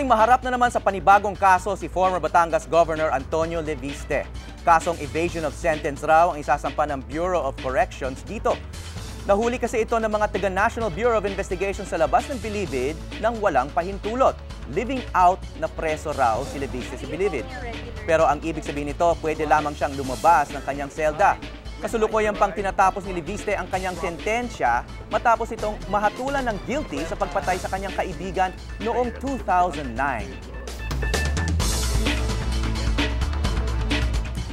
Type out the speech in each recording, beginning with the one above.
maharap na naman sa panibagong kaso si former Batangas Governor Antonio Leviste. Kasong evasion of sentence raw ang isasampa ng Bureau of Corrections dito. Nahuli kasi ito ng mga taga-National Bureau of Investigation sa labas ng Bilibid nang walang pahintulot. Living out na preso raw si Leviste sa Bilibid. Pero ang ibig sabihin nito, pwede lamang siyang lumabas ng kanyang selda. Kasalukuyan pang tinatapos ni Leviste ang kanyang sentensya matapos itong mahatulan ng guilty sa pagpatay sa kanyang kaibigan noong 2009.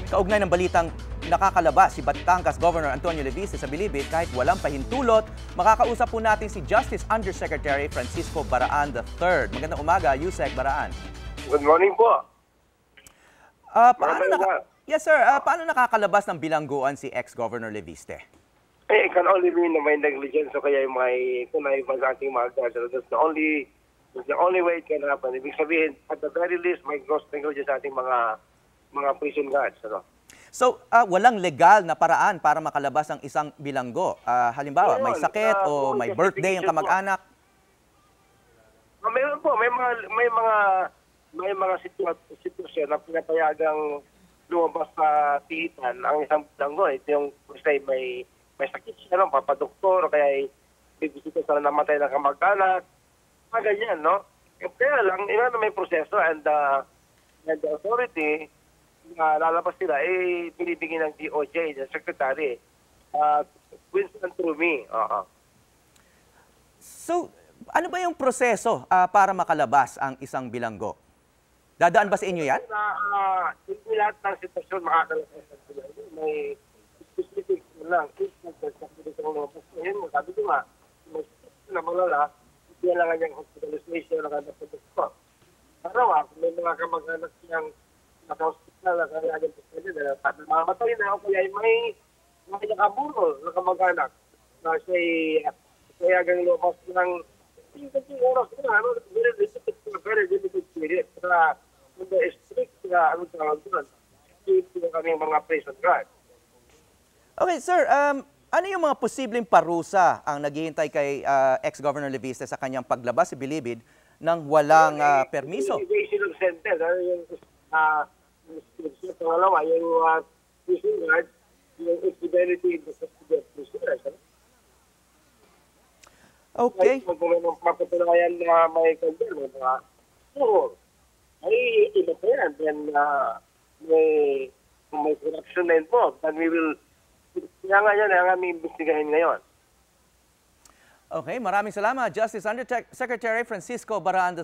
Kaugnay ng balitang nakakalabas si Batangas Governor Antonio Leviste sa Bilibid kahit walang pahintulot, makakausap po natin si Justice Undersecretary Francisco Baraan III. Magandang umaga, Yusek Baraan. Good morning po. Yes sir, paano nakakalabas ng bilangguan si ex-Governor Leviste? It can only mean na may negligence o kaya may kunay pa sa ating mga guards. That's the only way it can happen. Ibig sabihin, at the very least, may gross negligence sa ating mga prison guards. Ano? So, walang legal na paraan para makalabas ang isang bilanggo? Halimbawa, may sakit o may birthday ang kamag-anak? Mayroon po, may mga sitwasyon na pinapayagang lumabas sa tihitan ang isang bilanggo. Ito yung say, may sakit siya, no? Papadoktor, o kaya bibisita sa namatay ng kamag-anak. Ganyan, no? Kaya lang, may proseso and the authority na lalabas sila, binibigyan ng DOJ, the secretary, Winston through me. So, ano ba yung proseso para makalabas ang isang bilanggo? Dadaan ba sa inyo yan? Hindi lahat ng sitwasyon makakalabas ng bilanggo. May specific lang. Sabi ko nga, may specific na malala, hindi lang ang hospitalization na kanapagod ko. Araw, may mga kamag-anak siyang naka-hospital na kanyang hospital na mamatay na ako kaya may nakaburol na kamag-anak na siya'y kayagang lumabas ng yung oras na very limited period sa mga strict na kaming mga prison guard. Okay, sir. Ano yung mga posibleng parusa ang naghihintay kay ex-Governor Leviste sa kanyang paglabas sa Bilibid nang walang permiso? Evasion of sentence. Yung pangalawa, yung prison guard, yung infidelity in the custody of prisoners. Okay. Kung may mapatunayan na may kanya, ay iba pa yan. Then may corruption na involved. And we will, kaya nga yan, ang aming imbestigahin ngayon. Okay, maraming salamat, Justice Undersecretary Francisco Baraan III.